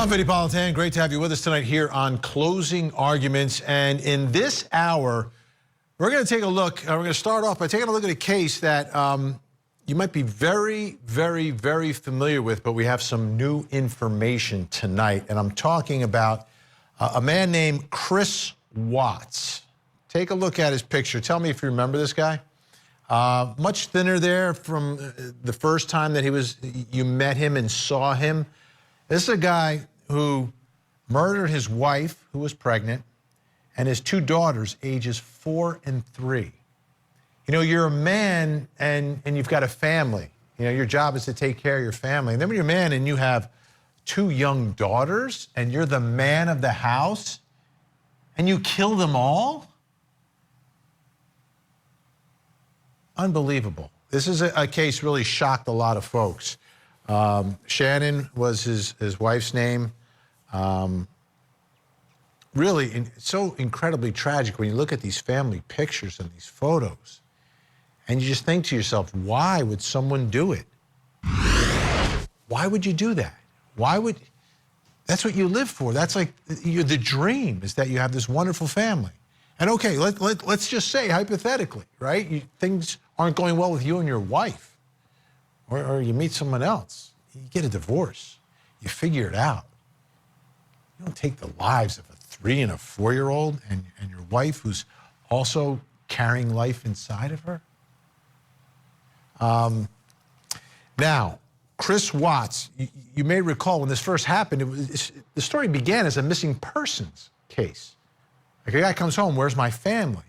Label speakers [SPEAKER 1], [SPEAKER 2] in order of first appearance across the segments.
[SPEAKER 1] I'm Vinny Politan. Great to have you with us tonight here on Closing Arguments. And in this hour, we're going to take a look. We're going to start off by taking a look at a case that you might be very, very, very familiar with, but we have some new information tonight. And I'm talking about a man named Chris Watts. Take a look at his picture. Tell me if you remember this guy. Much thinner there from the first time that you met him and saw him. This is a guy who murdered his wife, who was pregnant, and his two daughters, ages 4 and 3. You know, you're a man and you've got a family. You know, your job is to take care of your family. And then when you're a man and you have 2 young daughters and you're the man of the house and you kill them all? Unbelievable. This is a case really shocked a lot of folks. Shannon was his wife's name. Really, so incredibly tragic when you look at these family pictures and these photos. And you just think to yourself, why would someone do it? Why would you do that? That's what you live for. That's like the dream, is that you have this wonderful family. And okay, let's just say hypothetically, right? Things aren't going well with you and your wife. Or you meet someone else, you get a divorce, you figure it out. You don't take the lives of a 3 and a 4-year-old and your wife who's also carrying life inside of her. Now, Chris Watts, you may recall when this first happened, the story began as a missing persons case. Like a guy comes home, where's my family?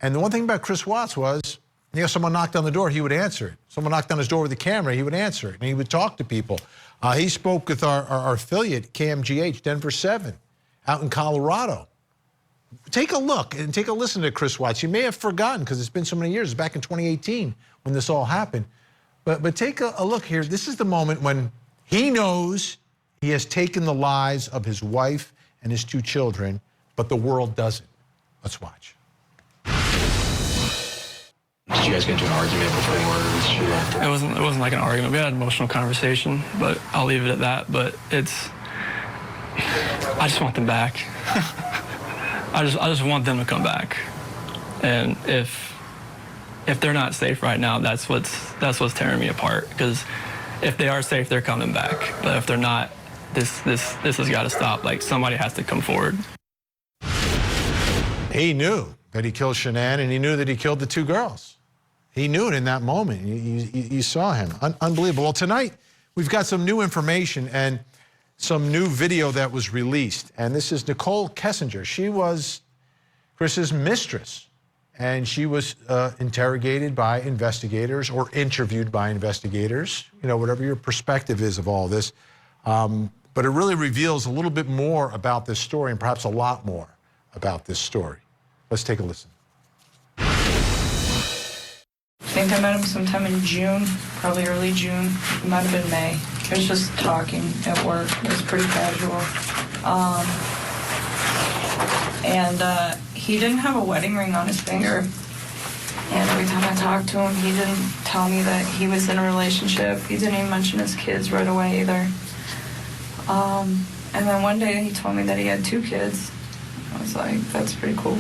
[SPEAKER 1] And the one thing about Chris Watts was, you know, someone knocked on the door, he would answer it. Someone knocked on his door with a camera, he would answer it, and he would talk to people. He spoke with our affiliate, KMGH, Denver 7, out in Colorado. Take a look and take a listen to Chris Watts. You may have forgotten because it's been so many years. It's back in 2018 when this all happened. But take a look here. This is the moment when he knows he has taken the lives of his wife and his 2 children, but the world doesn't. Let's watch.
[SPEAKER 2] Did you guys get into an argument before she left?
[SPEAKER 3] It wasn't like an argument. We had an emotional conversation, but I'll leave it at that. But I just want them back. I just want them to come back. And if they're not safe right now, that's what's tearing me apart. Because if they are safe, they're coming back. But if they're not, this has got to stop. Like, somebody has to come forward.
[SPEAKER 1] He knew that he killed Shanann, and he knew that he killed the 2 girls. He knew it in that moment. You saw him. Unbelievable. Well, tonight, we've got some new information and some new video that was released. And this is Nichol Kessinger. She was Chris's mistress, and she was interrogated by investigators or interviewed by investigators, you know, whatever your perspective is of all this. But it really reveals a little bit more about this story, and perhaps a lot more about this story. Let's take a listen.
[SPEAKER 4] I think I met him sometime in June, probably early June. It might have been May. It was just talking at work. It was pretty casual. And he didn't have a wedding ring on his finger. And every time I talked to him, he didn't tell me that he was in a relationship. He didn't even mention his kids right away either. And then one day he told me that he had 2 kids. I was like, that's pretty cool.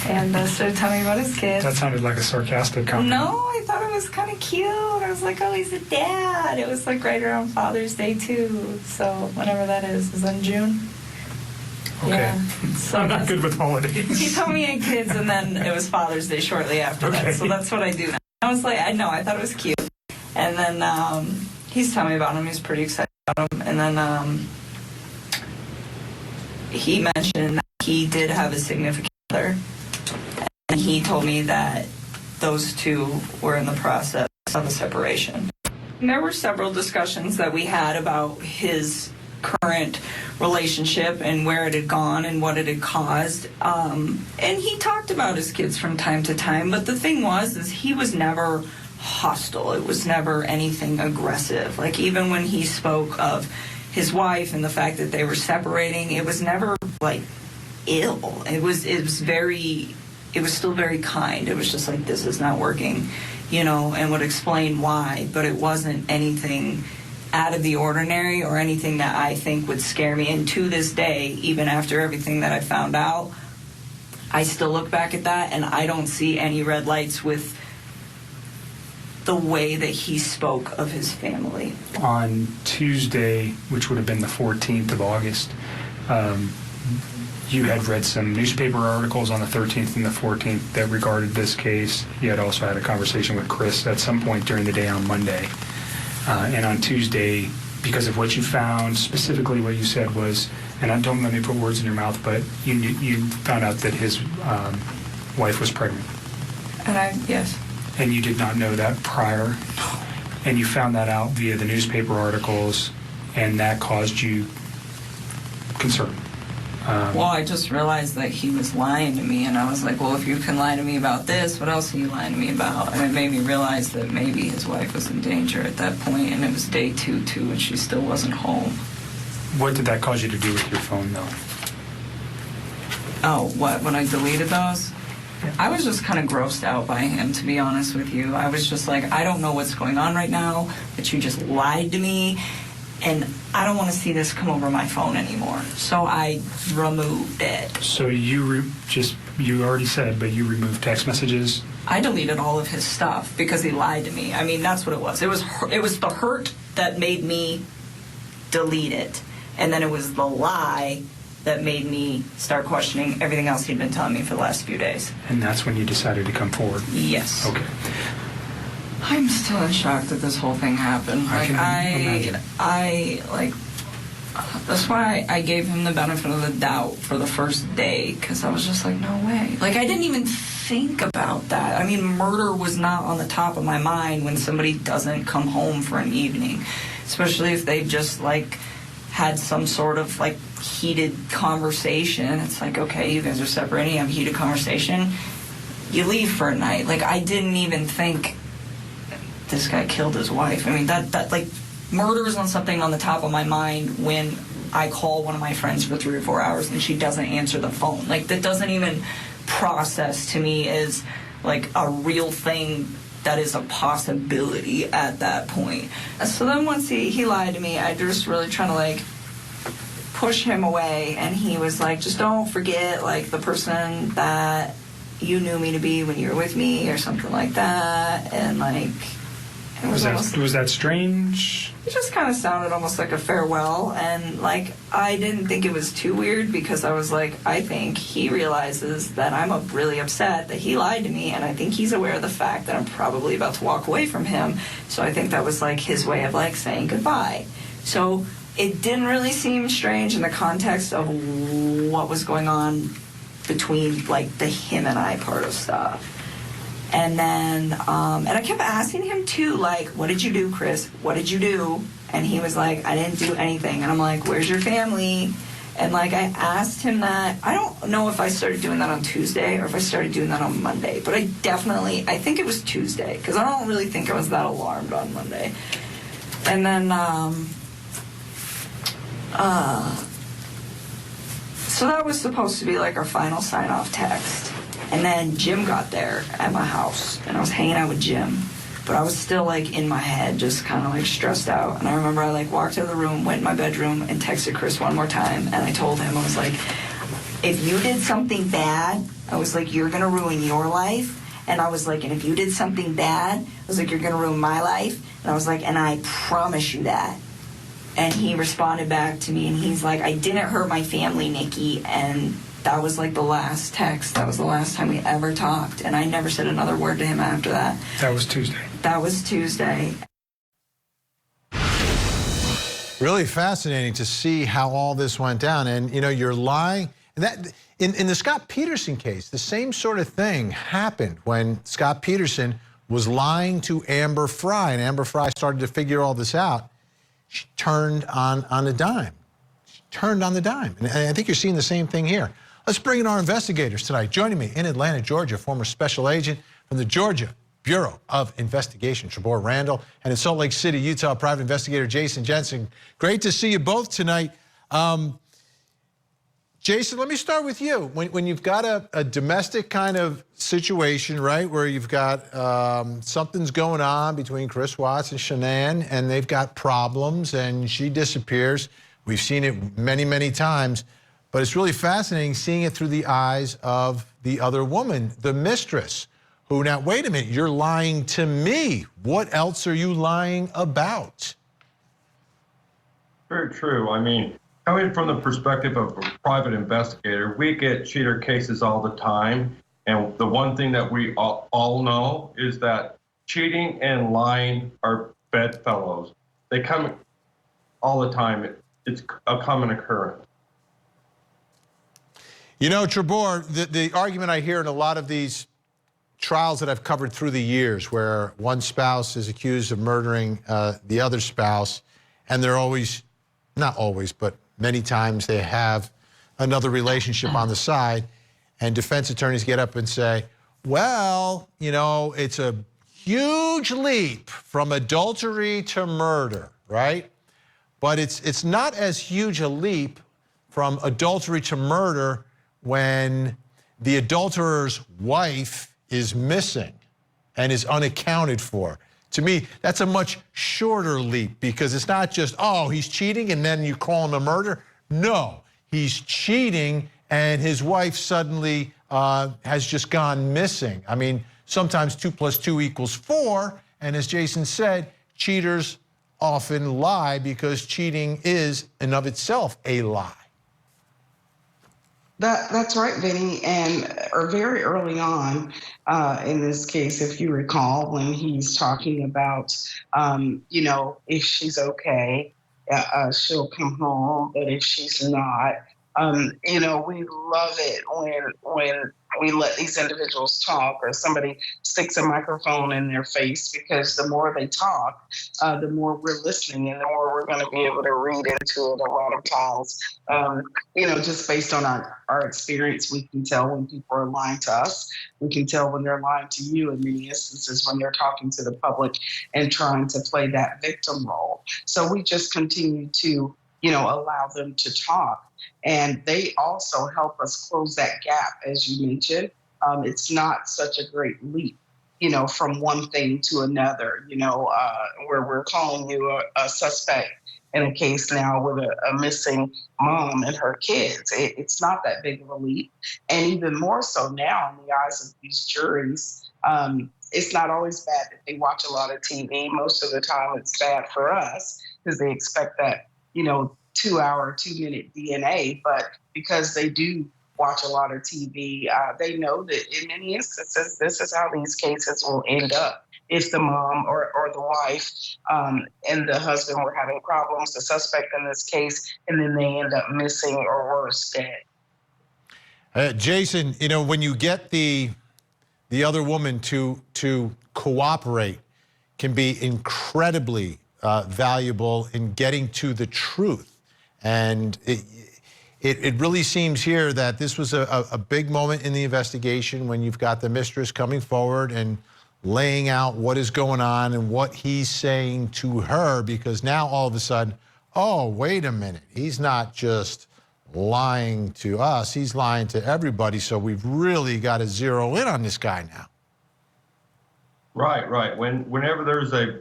[SPEAKER 4] And started telling me about his kids.
[SPEAKER 5] That sounded like a sarcastic comment.
[SPEAKER 4] No, I thought it was kind of cute. I was like, oh, he's a dad. It was like right around Father's Day, too. So whenever that is in June.
[SPEAKER 5] Okay.
[SPEAKER 4] Yeah. So
[SPEAKER 5] I'm not good with holidays.
[SPEAKER 4] He told me he had kids, and then it was Father's Day shortly after that. So that's what I do now. I was like, I thought it was cute. And then he's telling me about him. He's pretty excited about him. And then he mentioned that he did have a significant other. And he told me that those 2 were in the process of a separation. And there were several discussions that we had about his current relationship and where it had gone and what it had caused. And he talked about his kids from time to time. But the thing is he was never hostile. It was never anything aggressive. Like, even when he spoke of his wife and the fact that they were separating, it was never, like, ill. It was still very kind. It was just like, this is not working, you know, and would explain why, but it wasn't anything out of the ordinary or anything that I think would scare me. And to this day, even after everything that I found out, I still look back at that and I don't see any red lights with the way that he spoke of his family.
[SPEAKER 5] On Tuesday, which would have been the 14th of August, you had read some newspaper articles on the 13th and the 14th that regarded this case. You had also had a conversation with Chris at some point during the day on Monday. And on Tuesday, because of what you found, specifically what you said was, and don't let me put words in your mouth, but you found out that his wife was pregnant.
[SPEAKER 4] Yes.
[SPEAKER 5] And you did not know that prior. And you found that out via the newspaper articles, and that caused you concern.
[SPEAKER 4] Well, I just realized that he was lying to me, and I was like, well, if you can lie to me about this, what else are you lying to me about? And it made me realize that maybe his wife was in danger at that point, and it was day 2, and she still wasn't home.
[SPEAKER 5] What did that cause you to do with your phone, though?
[SPEAKER 4] Oh, what? When I deleted those? I was just kind of grossed out by him, to be honest with you. I was just like, I don't know what's going on right now, but you just lied to me, and I don't want to see this come over my phone anymore. So I removed it.
[SPEAKER 5] So you already said, but you removed text messages?
[SPEAKER 4] I deleted all of his stuff because he lied to me. I mean, that's what it was. It was the hurt that made me delete it, and then it was the lie that made me start questioning everything else he'd been telling me for the last few days.
[SPEAKER 5] And that's when you decided to come forward?
[SPEAKER 4] Yes.
[SPEAKER 5] Okay.
[SPEAKER 4] I'm still in shock that this whole thing happened. That's why I gave him the benefit of the doubt for the first day, because I was just like, no way. Like, I didn't even think about that. I mean, murder was not on the top of my mind when somebody doesn't come home for an evening, especially if they just, like, had some sort of, like, heated conversation. It's like, okay, you guys are separating, you have a heated conversation, you leave for a night. Like, I didn't even think this guy killed his wife. I mean, that like, murder is on something on the top of my mind when I call one of my friends for 3 or 4 hours and she doesn't answer the phone. Like, that doesn't even process to me as, like, a real thing that is a possibility at that point. So then once he lied to me, I just really trying to, like, push him away, and he was like, just don't forget, like, the person that you knew me to be when you were with me, or something like that. And, like, it was
[SPEAKER 5] that strange?
[SPEAKER 4] It just kind of sounded almost like a farewell, and, like, I didn't think it was too weird, because I was like, I think he realizes that I'm really upset that he lied to me, and I think he's aware of the fact that I'm probably about to walk away from him. So I think that was, like, his way of, like, saying goodbye. So it didn't really seem strange in the context of what was going on between, like, the him and I part of stuff. And then, and I kept asking him too, like, what did you do, Chris? What did you do? And he was like, I didn't do anything. And I'm like, where's your family? And, like, I asked him that. I don't know if I started doing that on Tuesday or if I started doing that on Monday, but I think it was Tuesday, because I don't really think I was that alarmed on Monday. And then, so that was supposed to be, like, our final sign-off text. And then Jim got there at my house, and I was hanging out with Jim. But I was still, like, in my head, just kind of, like, stressed out. And I remember I, like, walked out of the room, went in my bedroom, and texted Chris one more time. And I told him, I was like, if you did something bad, I was like, you're going to ruin your life. And I was like, and if you did something bad, I was like, you're going to ruin my life. And I was like, and I promise you that. And he responded back to me, and he's like, I didn't hurt my family, Nikki. And that was, like, the last text. That was the last time we ever talked. And I never said another word to him after that.
[SPEAKER 5] That was Tuesday.
[SPEAKER 4] That was Tuesday.
[SPEAKER 1] Really fascinating to see how all this went down. And, you know, you're lying. That in the Scott Peterson case, the same sort of thing happened when Scott Peterson was lying to Amber Fry, and Amber Fry started to figure all this out. She turned on a dime. She turned on the dime. And I think you're seeing the same thing here. Let's bring in our investigators tonight. Joining me in Atlanta, Georgia, former special agent from the Georgia Bureau of Investigation, Trebor Randall, and in Salt Lake City, Utah, private investigator Jason Jensen. Great to see you both tonight. Jason, let me start with you. When you've got a domestic kind of situation, right, where you've got something's going on between Chris Watts and Shanann, and they've got problems, and she disappears. We've seen it many, many times, but it's really fascinating seeing it through the eyes of the other woman, the mistress, who now, wait a minute, you're lying to me. What else are you lying about?
[SPEAKER 6] Very true. I mean, coming from the perspective of a private investigator, we get cheater cases all the time. And the one thing that we all know is that cheating and lying are bedfellows. They come all the time. It's a common occurrence.
[SPEAKER 1] You know, Trebor, the argument I hear in a lot of these trials that I've covered through the years where one spouse is accused of murdering the other spouse, and they're always, not always, but many times they have another relationship on the side, and defense attorneys get up and say, well, you know, it's a huge leap from adultery to murder, right? But it's not as huge a leap from adultery to murder when the adulterer's wife is missing and is unaccounted for. To me, that's a much shorter leap because it's not just, oh, he's cheating and then you call him a murderer. No, he's cheating and his wife suddenly has just gone missing. I mean, sometimes 2 + 2 = 4. And as Jason said, cheaters often lie because cheating is in of itself a lie.
[SPEAKER 7] That's right, Vinny. And very early on in this case, if you recall, when he's talking about, you know, if she's okay, she'll come home. But if she's not, you know, we love it when we let these individuals talk or somebody sticks a microphone in their face, because the more they talk, the more we're listening and the more we're going to be able to read into it a lot of times. You know, just based on our experience, we can tell when people are lying to us. We can tell when they're lying to you in many instances when they're talking to the public and trying to play that victim role. So we just continue to, you know, allow them to talk. And they also help us close that gap, as you mentioned. It's not such a great leap, you know, from one thing to another, you know, where we're calling you a suspect in a case now with a missing mom and her kids. It's not that big of a leap. And even more so now in the eyes of these juries, it's not always bad that they watch a lot of TV. Most of the time it's bad for us because they expect that, you know, 2-hour, 2-minute DNA, but because they do watch a lot of TV, they know that in many instances, this is how these cases will end up. If the mom or the wife and the husband were having problems, the suspect in this case, and then they end up missing or worse, dead.
[SPEAKER 1] Jason, you know, when you get the other woman to cooperate, can be incredibly valuable in getting to the truth. And it really seems here that this was a big moment in the investigation when you've got the mistress coming forward and laying out what is going on and what he's saying to her, because now all of a sudden, oh, wait a minute, he's not just lying to us, he's lying to everybody, so we've really got to zero in on this guy now.
[SPEAKER 6] Right. Whenever there's a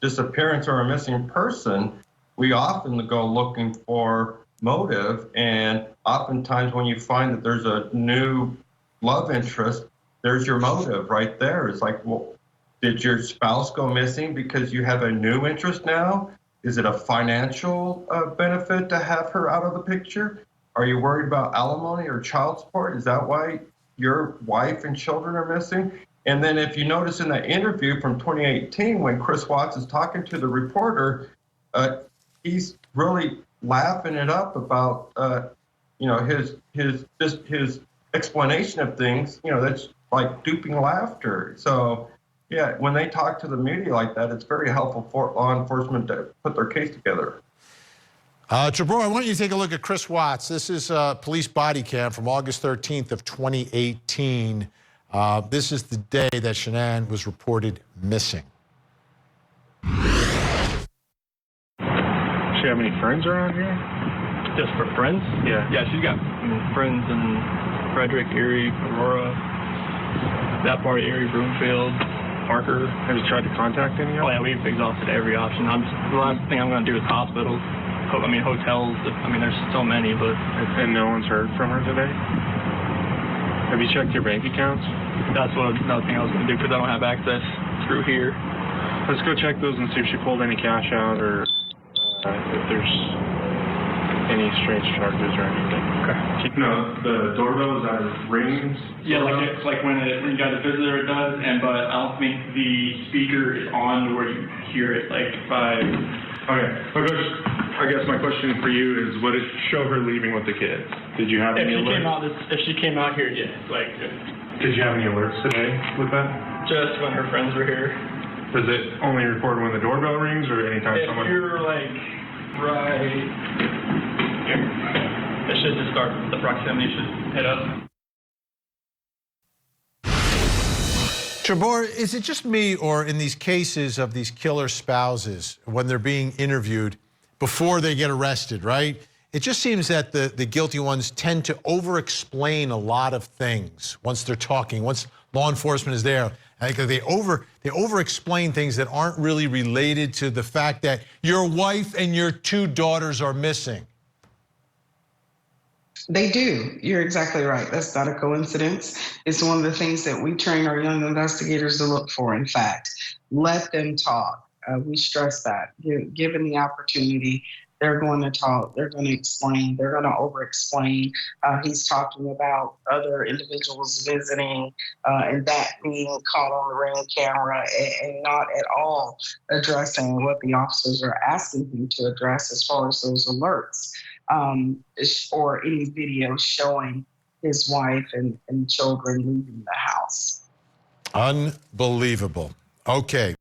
[SPEAKER 6] disappearance or a missing person, we often go looking for motive, and oftentimes when you find that there's a new love interest, there's your motive right there. It's like, well, did your spouse go missing because you have a new interest now? Is it a financial benefit to have her out of the picture? Are you worried about alimony or child support? Is that why your wife and children are missing? And then if you notice in that interview from 2018, when Chris Watts is talking to the reporter, he's really laughing it up about, you know, his explanation of things. You know, that's like duping laughter. So, yeah, when they talk to the media like that, it's very helpful for law enforcement to put their case together.
[SPEAKER 1] Trebor, I want you to take a look at Chris Watts. This is police body cam from August 13th of 2018. This is the day that Shanann was reported missing.
[SPEAKER 8] She have any friends around here?
[SPEAKER 3] Just for friends?
[SPEAKER 8] Yeah.
[SPEAKER 3] Yeah, she's got friends in Frederick, Erie, Aurora, that part of Erie, Broomfield, Parker.
[SPEAKER 2] Have you tried to contact any of
[SPEAKER 3] Oh
[SPEAKER 2] them?
[SPEAKER 3] yeah, we've exhausted every option. The last thing I'm going to do is hospitals. Hotels. There's so many, but
[SPEAKER 2] And no one's heard from her today? Have you checked your bank accounts?
[SPEAKER 3] that's another thing I was going to do because I don't have access through here.
[SPEAKER 2] Let's go check those and see if she pulled any cash out or if there's any strange charges or anything. Okay.
[SPEAKER 8] No, the doorbell is that it rings?
[SPEAKER 3] Yeah, like when you got a visitor, it does, but I don't think the speaker is on to where you hear it.
[SPEAKER 8] Okay. I guess my question for you is, would it show her leaving with the kids? Did you have any alerts?
[SPEAKER 3] If she came out here, yeah,
[SPEAKER 8] Did you have any alerts today with that?
[SPEAKER 3] just when her friends were here.
[SPEAKER 8] Does it only record when the doorbell rings or anytime
[SPEAKER 3] If
[SPEAKER 8] someone?
[SPEAKER 3] you're right here, it should just start. The proximity should hit up.
[SPEAKER 1] Trevor, is it just me, or in these cases of these killer spouses, when they're being interviewed before they get arrested, right? It just seems that the guilty ones tend to over-explain a lot of things once they're talking, once law enforcement is there. I think they over-explain things that aren't really related to the fact that your wife and your 2 daughters are missing.
[SPEAKER 7] They do. You're exactly right. That's not a coincidence. It's one of the things that we train our young investigators to look for. In fact, let them talk. We stress that. Given the opportunity, they're going to talk. They're going to explain. They're going to over-explain. He's talking about other individuals visiting and that being caught on the Ring camera and not at all addressing what the officers are asking him to address as far as those alerts. Or any video showing his wife and children leaving the house.
[SPEAKER 1] Unbelievable. Okay.